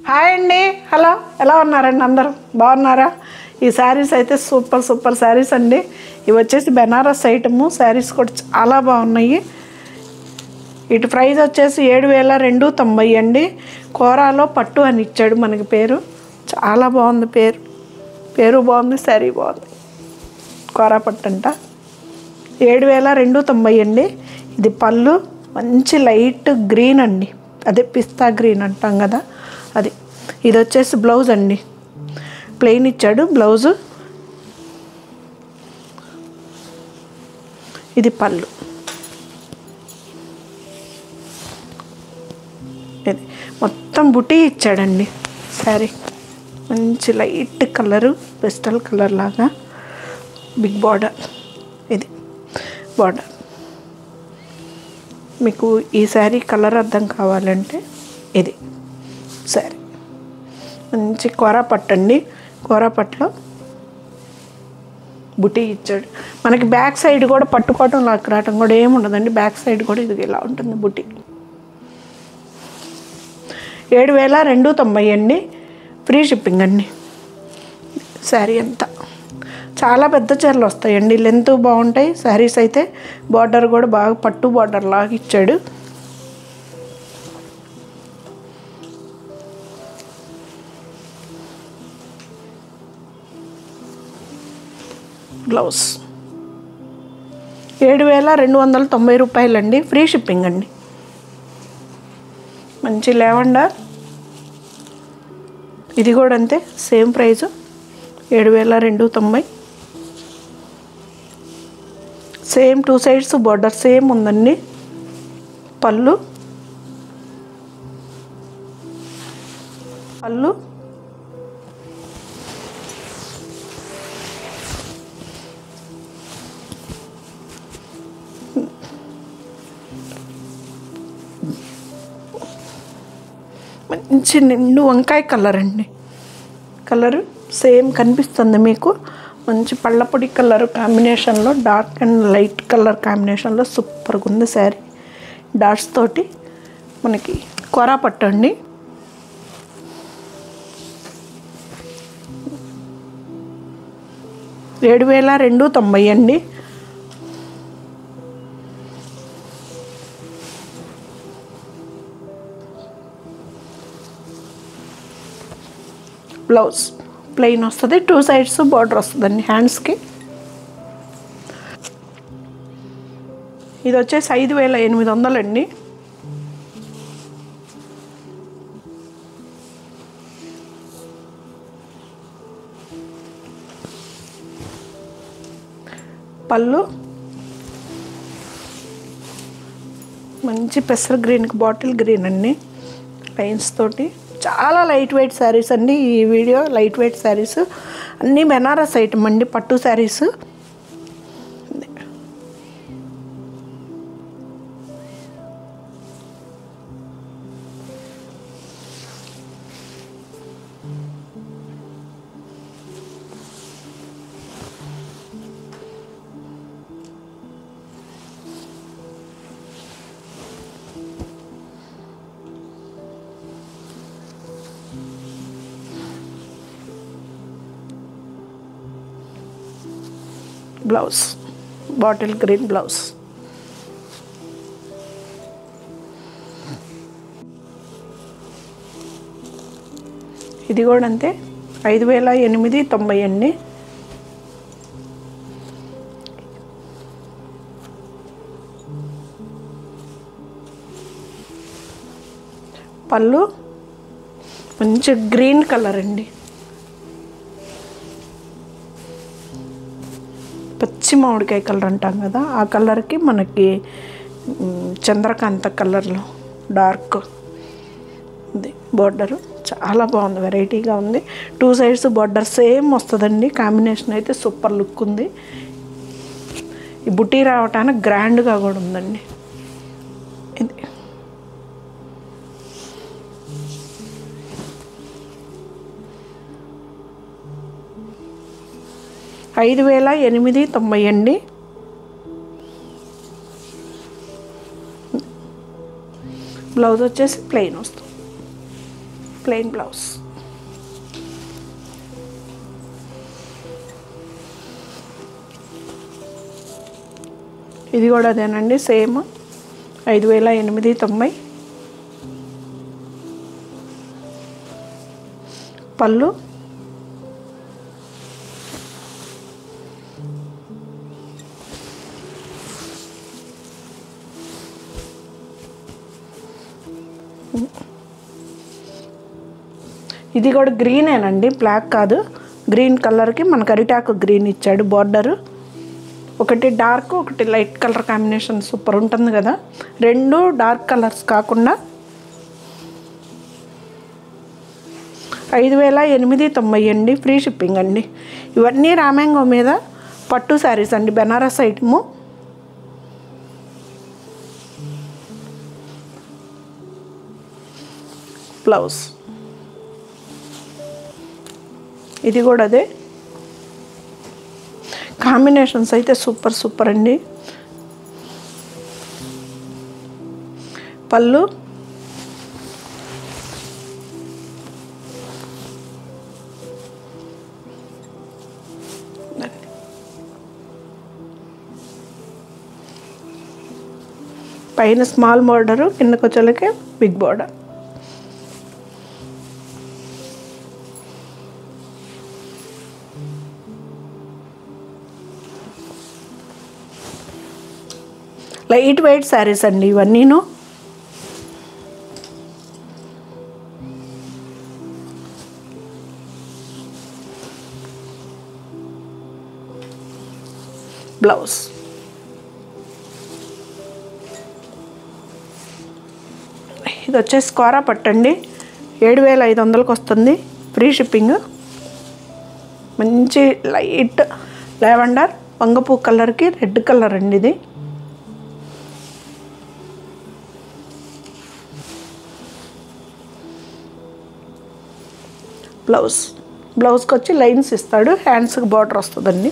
Hi అండి, hello, ఎలా ఉన్నారండి? అందరూ బాగున్నారా? ఈ శారీస్ అయితే సూపర్ సూపర్ శారీస్ అండి. ఇవి వచ్చేసి బెనారస్ ఐటము. శారీస్ కూడా చాలా బాగున్నాయి. ఇటు ప్రైస్ వచ్చేసి 7,290 అండి. కోరాలో పట్టు అని ఇచ్చాడు మనకి పేరు. చాలా బాగుంది పేరు బాగుంది, శారీ బాగుంది. కోరా పట్టు అంట. 7,290 అండి. ఇది పళ్ళు మంచి లైట్ గ్రీన్ అండి, అదే పిస్తా గ్రీన్ అంటాం కదా అది. ఇది వచ్చేసి బ్లౌజ్ అండి, ప్లెయిన్ ఇచ్చాడు బ్లౌజు. ఇది పళ్ళు. ఇది మొత్తం బుటీ ఇచ్చాడండి శారీ. మంచి లైట్ కలరు, పెస్టల్ కలర్ లాగా, బిగ్ బార్డర్. ఇది బార్డర్. మీకు ఈ శారీ కలర్ అర్థం కావాలంటే ఇది శారీ. మంచి కోరా పట్టు అండి. కోరా పట్టులో బుటీ ఇచ్చాడు మనకి. బ్యాక్ సైడ్ కూడా పట్టుకోవటం లాక్ రావటం కూడా ఏముండదండి. బ్యాక్ సైడ్ కూడా ఇది ఇలా ఉంటుంది బుటీ. 7,290 అండి. ఫ్రీ షిప్పింగ్ అండి. శారీ అంతా చాలా పెద్ద చీరలు వస్తాయండి, లెంత్ బాగుంటాయి శారీస్ అయితే. బార్డర్ కూడా బాగా పట్టు బార్డర్ లాగా ఇచ్చాడు. బ్లౌజ్ 7,290 రూపాయలండి. ఫ్రీ షిప్పింగ్ అండి. మంచి లెవెండర్. ఇది కూడా అంతే, same price 7,290. Same 2 sides border same ఉందండి. పళ్ళు మంచి నిండు వంకాయ కలర్ అండి. కలరు సేమ్ కనిపిస్తుంది మీకు. మంచి పళ్ళపొడి కలర్ కాంబినేషన్లో, డార్క్ అండ్ లైట్ కలర్ కాంబినేషన్లో సూపర్గా ఉంది శారీ. డాట్స్ తోటి మనకి కోరా పట్టు అండి. $7,290 అండి. బ్లౌజ్ ప్లెయిన్ వస్తుంది, 2 సైడ్స్ బార్డర్ వస్తుందండి హ్యాండ్స్కి. ఇది వచ్చేసి 5,800 అండి. పళ్ళు మంచి పెసర్ గ్రీన్కి బాటిల్ గ్రీన్ అండి, లైన్స్ తోటి. చాలా లైట్ వెయిట్ శారీస్ అండి. ఈ వీడియో లైట్ వెయిట్ శారీస్ అన్నీ బెనారస్ ఐటమ్ అండి, పట్టు saris. Blouse bottle green blouse. ఇది కూడా అంతే, 5,890 అండి. పళ్ళు మంచి గ్రీన్ కలర్ అండి, పచ్చి మామిడికాయ కలర్ అంటాం కదా ఆ కలర్కి మనకి చంద్రకాంత కలర్లో డార్క్ ఇది బార్డరు. చాలా బాగుంది, వెరైటీగా ఉంది. 2 సైడ్స్ బార్డర్ సేమ్ వస్తుందండి. కాంబినేషన్ అయితే సూపర్ లుక్ ఉంది. ఈ బుటీ రావటానికి గ్రాండ్గా కూడా ఉందండి. ఇది 5,890 అండి. బ్లౌజ్ వచ్చేసి ప్లెయిన్ వస్తుంది. Plain blouse. ఇది కూడా అదేనండి, సేమ్ 5890. పళ్ళు, ఇది కూడా గ్రీనేనండి, బ్లాక్ కాదు, గ్రీన్ కలర్కి మనకు అరిటాకు గ్రీన్ ఇచ్చాడు బార్డరు. ఒకటి డార్క్, ఒకటి లైట్ కలర్ కాంబినేషన్ సూపర్ ఉంటుంది కదా. రెండు డార్క్ కలర్స్ కాకుండా 5890 అండి, ఫ్రీ షిప్పింగ్ అండి. ఇవన్నీ రామ్యాంగో మీద పట్టు శారీస్ అండి, బెనారస్ ఐటము. బ్లౌజ్ ఇది కూడా అదే. కాంబినేషన్స్ అయితే సూపర్ సూపర్ అండి. పళ్ళు, పైన స్మాల్ బార్డరు, కిందకు వచ్చేలకి big border. Light weight saris అండి ఇవన్నీను. బ్లౌజ్ ఇది వచ్చేసి కోరా పట్టండి, 7500కి వస్తుంది, ఫ్రీ షిప్పింగ్. మంచి లైట్ లావెండర్ వంగపూ కలర్కి రెడ్ కలర్ అండి ఇది. బ్లౌజ్కి వచ్చి లైన్స్ ఇస్తాడు, హ్యాండ్స్కి బార్డర్ వస్తుందండి.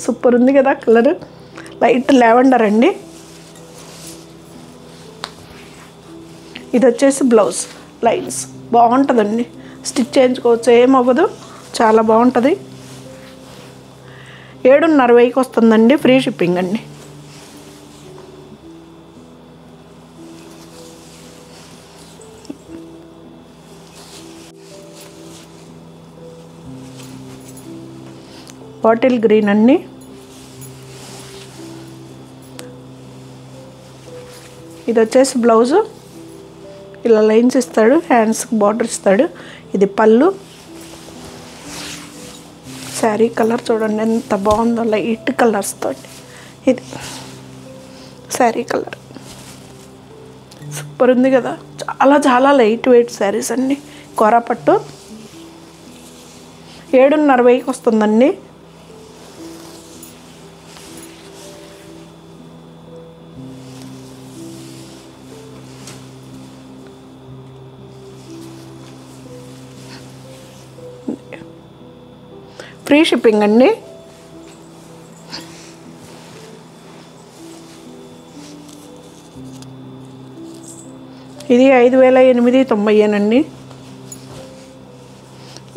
సూపర్ ఉంది కదా కలర్, లైట్ లావెండర్ అండి. ఇది వచ్చేసి బ్లౌజ్, లైన్స్ బాగుంటుందండి, స్టిచ్ చేయించుకోవచ్చు, ఏమవ్వదు, చాలా బాగుంటుంది. 750కి వస్తుందండి, ఫ్రీ షిప్పింగ్ అండి. బాటిల్ గ్రీన్ అండి. ఇది వచ్చేసి బ్లౌజు, ఇలా లైన్స్ ఇస్తాడు, హ్యాండ్స్కి బార్డర్ ఇస్తాడు. ఇది పళ్ళు. శారీ కలర్ చూడండి ఎంత బాగుందో, లైట్ కలర్స్ తోటి. ఇది శారీ కలర్ సూపర్ ఉంది కదా, చాలా చాలా లైట్ వెయిట్ శారీస్ అండి. కోరాపట్టు 750కి వస్తుందండి. ఫ్రీ షిప్పింగ్ అండి. ఇది 5890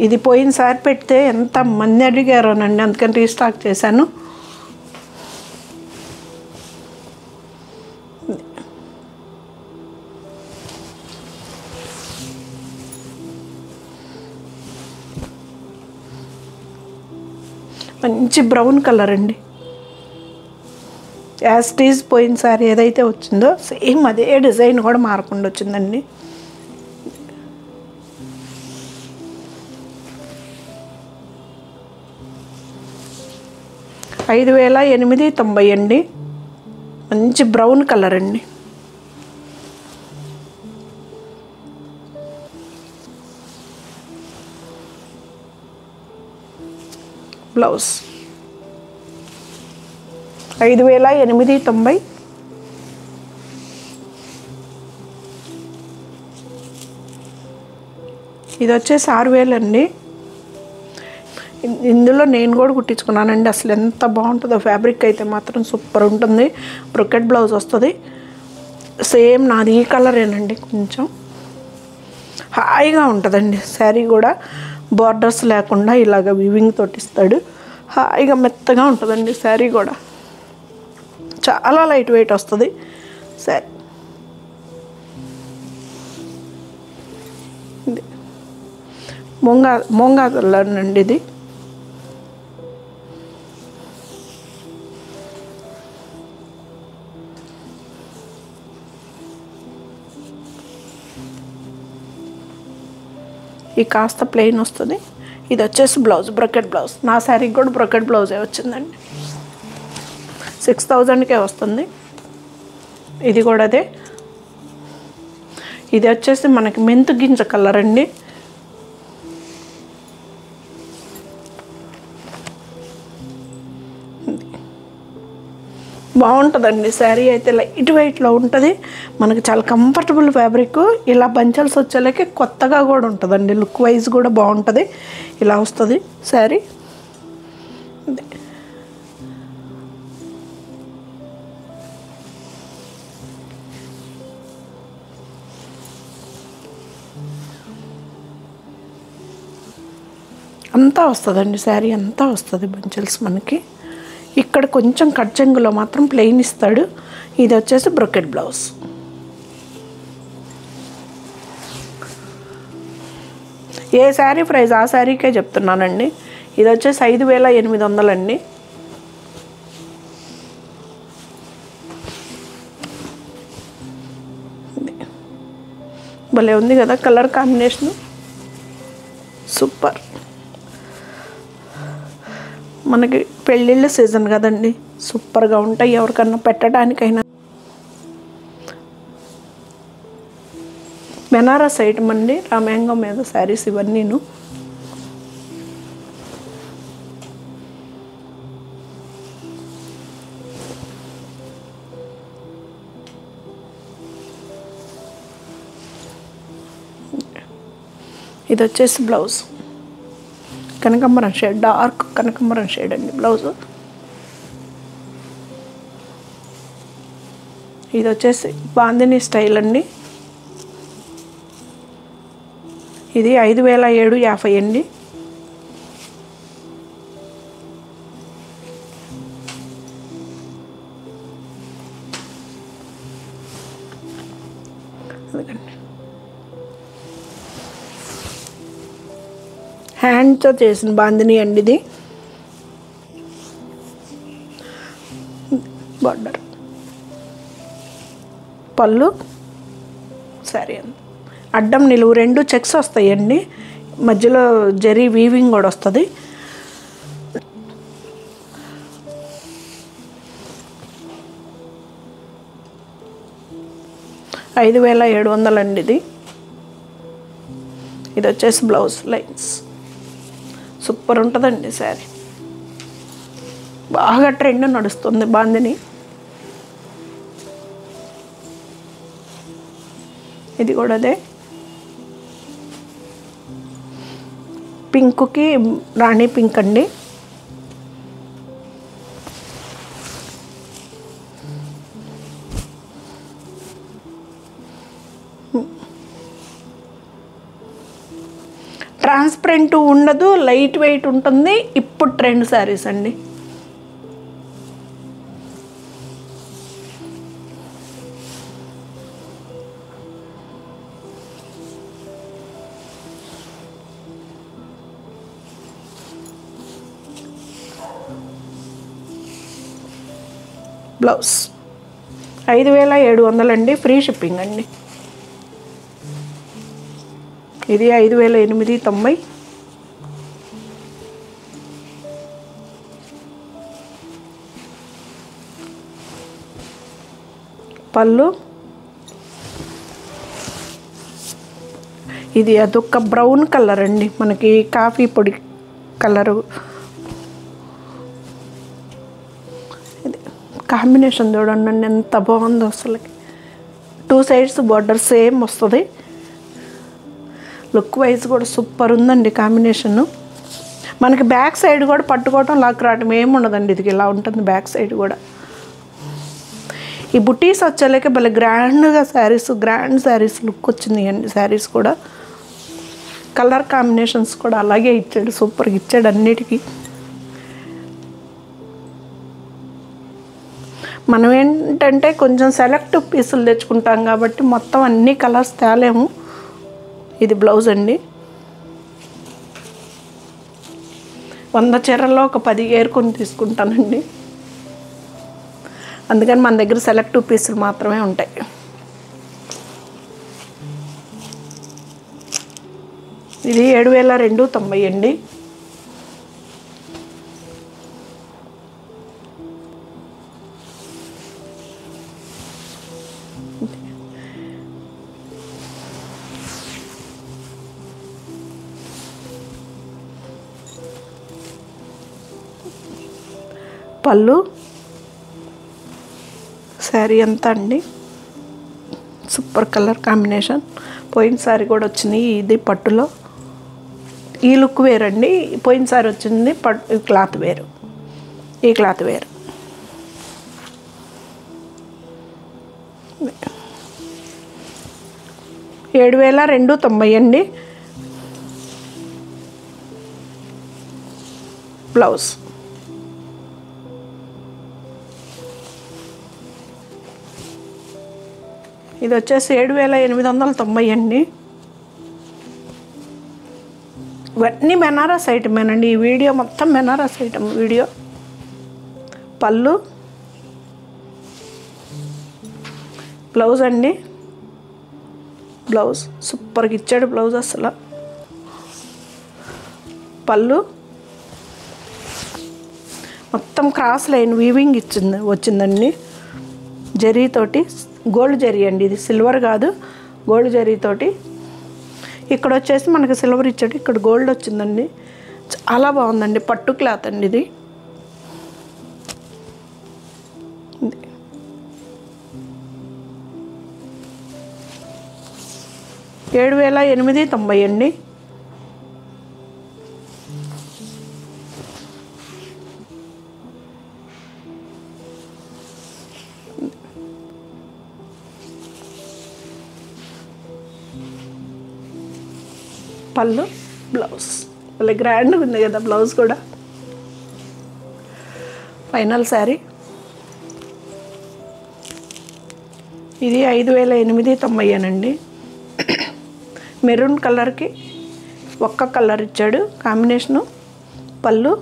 ఇది పోయినసారి పెడితే ఎంత మంది అడిగారోనండి, అందుకని రీస్టాక్ చేశాను. మంచి బ్రౌన్ కలర్ అండి, యాజ్ టీజ్ పోయినసారి ఏదైతే వచ్చిందో సేమ్ అదే డిజైన్ కూడా మారకుండా వచ్చిందండి. $5890 అండి, మంచి బ్రౌన్ కలర్ అండి. బ్లౌజ్ 5890. ఇది వచ్చేసి 6000 అండి. ఇందులో నేను కూడా కుట్టించుకున్నానండి. అసలు ఎంత బాగుంటుందో, ఫ్యాబ్రిక్ అయితే మాత్రం సూపర్ ఉంటుంది. బ్రొకెట్ బ్లౌజ్ వస్తుంది. సేమ్ నాది ఈ కలరేనండి. కొంచెం హాయిగా ఉంటుందండి శారీ కూడా. బార్డర్స్ లేకుండా ఇలాగ వివింగ్ తోటి ఇస్తాడు. హాయిగా మెత్తగా ఉంటుందండి శారీ కూడా. చాలా లైట్ వెయిట్ వస్తుంది శారీ. ఇది మొంగా కలర్ అండి. ఇది ఈ కాస్త ప్లెయిన్ వస్తుంది. ఇది వచ్చేసి బ్లౌజ్, బ్రొకెట్ బ్లౌజ్. నా శారీకి కూడా బ్రొకెట్ బ్లౌజే వచ్చిందండి. 6000కే వస్తుంది. ఇది కూడా అదే. ఇది వచ్చేసి మనకి మెంతు గింజ కలర్ అండి. బాగుంటుందండి శారీ అయితే. లైట్ వెయిట్లో ఉంటుంది. మనకి చాలా కంఫర్టబుల్ ఫ్యాబ్రిక్. ఇలా బంచల్స్ వచ్చేలాకి కొత్తగా కూడా ఉంటుందండి. లుక్ వైజ్ కూడా బాగుంటుంది. ఇలా వస్తుంది శారీ. అంతా వస్తుందండి శారీ, అంతా వస్తుంది బంచల్స్ మనకి. ఇక్కడ కొంచెం కట్ చెంగులో మాత్రం ప్లెయిన్ ఇస్తాడు. ఇది వచ్చేసి బ్రొకెట్ బ్లౌజ్. ఏ శారీ ప్రైస్ ఆ శారీకే చెప్తున్నానండి. ఇది వచ్చేసి 5800 అండి. భలే ఉంది కదా కలర్ కాంబినేషను, సూపర్. మనకి పెళ్ళిళ్ళ సీజన్ కదండి, సూపర్గా ఉంటాయి ఎవరికన్నా పెట్టడానికైనా. బెనారస్ ఐటమ్ అండి. రామ్యాంగో మీద శారీస్ ఇవన్నీను. ఇది వచ్చేసి బ్లౌజ్ కనకాంబరం షేడ్, డార్క్ కనకాంబరం షేడ్ అండి బ్లౌజు. ఇది వచ్చేసి బాందిని స్టైల్ అండి. ఇది 5750 అండి. హ్యాండ్తో చేసిన బాందిని అండి ఇది. బార్డర్, పళ్ళు, శారీ అంత అడ్డం నిలువు 2 చెక్స్ వస్తాయండి. మధ్యలో జరీ వీవింగ్ కూడా వస్తుంది. $5700 అండి ఇది. ఇది వచ్చేసి బ్లౌజ్ లైన్స్. సూపర్ ఉంటుందండి శారీ. బాగా ట్రెండ్ నడుస్తుంది బాందిని. ఇది కూడా అదే. పింక్కి రాణి పింక్ అండి. ట్రాన్స్పరెంట్ ఉండదు, లైట్ వెయిట్ ఉంటుంది. ఇప్పుడు ట్రెండ్ శారీస్ అండి. బ్లౌజ్ 5700 అండి. ఫ్రీ షిప్పింగ్ అండి. ఇది 5890. పళ్ళు, ఇది అదొక బ్రౌన్ కలర్ అండి, మనకి కాఫీ పొడి కలరు. ఇది కాంబినేషన్ చూడండి ఎంత బాగుందో అసలు. 2 సైడ్స్ బార్డర్ సేమ్ వస్తుంది. లుక్ వైజ్ కూడా సూపర్ ఉందండి కాంబినేషను. మనకి బ్యాక్ సైడ్ కూడా పట్టుకోవటం లాక్ రావటం ఏమి ఉండదండి. ఇది ఇలా ఉంటుంది బ్యాక్ సైడ్ కూడా. ఈ బుటీస్ వచ్చేలేక భలే గ్రాండ్గా శారీస్, గ్రాండ్ శారీస్ లుక్ వచ్చింది అండి. శారీస్ కూడా కలర్ కాంబినేషన్స్ కూడా అలాగే ఇచ్చాడు, సూపర్గా ఇచ్చాడు అన్నిటికీ. మనం ఏంటంటే కొంచెం సెలెక్టివ్ పీసులు తెచ్చుకుంటాం కాబట్టి మొత్తం అన్ని కలర్స్ తేలేము. ఇది బ్లౌజ్ అండి. 100 చీరల్లో ఒక 10 ఏరుకొని తీసుకుంటానండి. అందుకని మన దగ్గర సెలెక్టివ్ పీసులు మాత్రమే ఉంటాయి. ఇది 7290 అండి. పళ్ళు శారీ అంతా అండి సూపర్ కలర్ కాంబినేషన్. పోయిన సారీ కూడా వచ్చింది ఇది పట్టులో. ఈ లుక్ వేరండి. పోయిన సారీ వచ్చింది పట్టు క్లాత్ వేరు, ఈ క్లాత్ వేరు. $7290 అండి. బ్లౌజ్ ఇది వచ్చేసి 7890 అండి. ఇవన్నీ బెనారస్ ఐటమేనండి. ఈ వీడియో మొత్తం బెనారస్ ఐటమ్ వీడియో. పళ్ళు, బ్లౌజ్ అండి. బ్లౌజ్ సూపర్గా ఇచ్చాడు బ్లౌజ్ అసలు. పళ్ళు మొత్తం క్రాస్ లైన్ వీవింగ్ వచ్చిందండి. జరీతోటి, గోల్డ్ జరీ అండి. ఇది సిల్వర్ కాదు, గోల్డ్ జరీతోటి. ఇక్కడ వచ్చేసి మనకి సిల్వర్ ఇచ్చాడు, ఇక్కడ గోల్డ్ వచ్చిందండి. చాలా బాగుందండి. పట్టు క్లాత్ అండి ఇది. 7890 అండి. పళ్ళు, బ్లౌజ్ భలే గ్రాండ్గా ఉంది కదా బ్లౌజ్ కూడా. ఫైనల్ శారీ ఇది 5890 అండి. మెరూన్ కలర్కి ఒక్క కలర్ ఇచ్చాడు కాంబినేషను. పళ్ళు,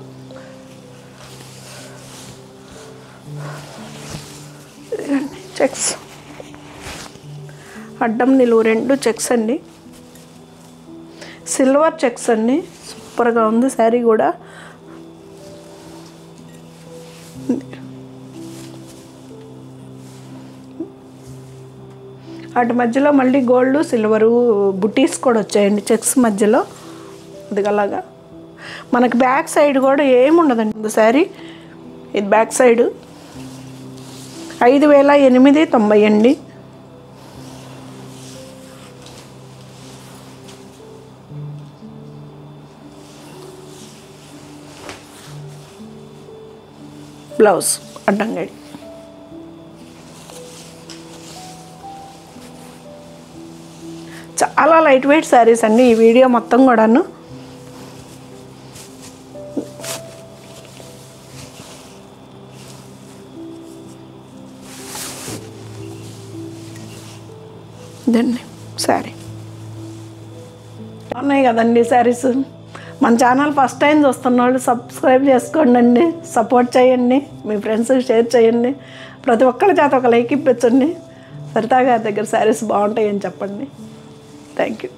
చెక్స్, అడ్డం నిలువు 2 చెక్స్ అండి. సిల్వర్ చెక్స్ అండి. సూపర్గా ఉంది శారీ కూడా. అటు మధ్యలో మళ్ళీ గోల్డ్, సిల్వరు బుటీస్ కూడా వచ్చాయండి చెక్స్ మధ్యలో. అది అలాగా మనకి బ్యాక్ సైడ్ కూడా ఏముండదండి శారీ. ఇది బ్యాక్ సైడు 5890 అండి. బ్లౌజ్ అడ్డంగడి. చాలా లైట్ వెయిట్ శారీస్ అండి ఈ వీడియో మొత్తం కూడాను. ఇదండి శారీ. ఉన్నాయి కదండి శారీస్. మన ఛానల్ ఫస్ట్ టైం చూస్తున్న వాళ్ళు సబ్స్క్రైబ్ చేసుకోండి, సపోర్ట్ చేయండి, మీ ఫ్రెండ్స్కి షేర్ చేయండి. ప్రతి ఒక్కరి చేత ఒక లైక్ ఇప్పించండి. సరితా గారి దగ్గర శారీస్ బాగుంటాయని చెప్పండి. Thank you.